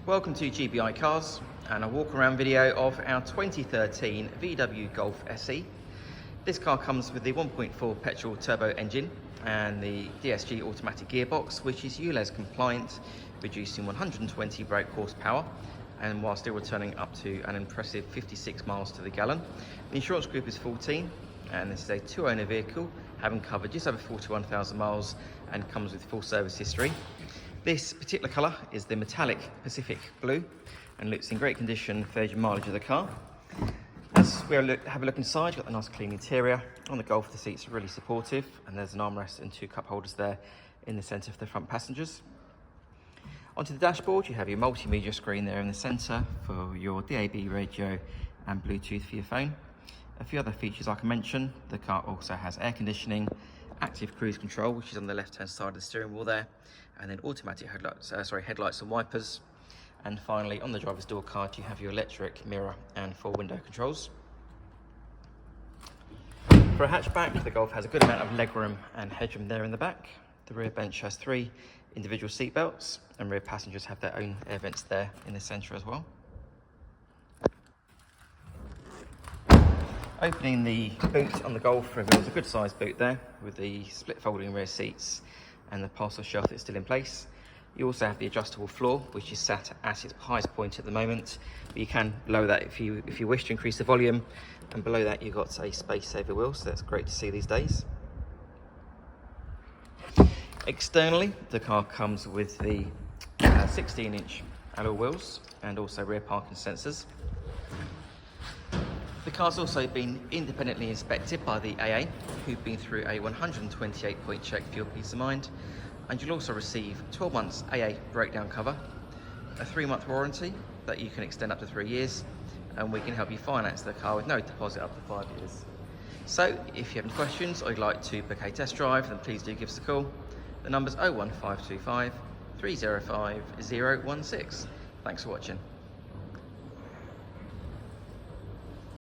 Welcome to GBI Cars and a walk around video of our 2013 VW Golf SE. This car comes with the 1.4 petrol turbo engine and the DSG automatic gearbox, which is ULEZ compliant, reducing 120 brake horsepower and while still returning up to an impressive 56 miles to the gallon. The insurance group is 14 and this is a two-owner vehicle, having covered just over 41,000 miles and comes with full service history. This particular colour is the metallic Pacific blue and looks in great condition for the mileage of the car. As we have a look inside, you've got the nice clean interior. On the Golf, the seats are really supportive and there's an armrest and two cup holders there in the centre for the front passengers. Onto the dashboard, you have your multimedia screen there in the centre for your DAB radio and Bluetooth for your phone. A few other features I can mention: the car also has air conditioning, active cruise control, which is on the left hand side of the steering wheel there, and then automatic headlights and wipers. And finally, on the driver's door card, you have your electric mirror and 4 window controls. For a hatchback, the Golf has a good amount of legroom and headroom there in the back. The rear bench has 3 individual seat belts and rear passengers have their own air vents there in the centre as well. Opening the boot on the Golf reveals a good sized boot there with the split folding rear seats and the parcel shelf that's still in place. You also have the adjustable floor, which is sat at its highest point at the moment, but you can lower that if you wish to increase the volume, and below that you've got a space saver wheel, so that's great to see these days. Externally, the car comes with the 16-inch alloy wheels and also rear parking sensors. The car's also been independently inspected by the AA, who've been through a 128-point check for your peace of mind, and you'll also receive 12 months AA breakdown cover, a 3-month warranty that you can extend up to 3 years, and we can help you finance the car with no deposit up to 5 years. So if you have any questions or you'd like to book a test drive, then please do give us a call. The number's 01525 305 016. Thanks for watching.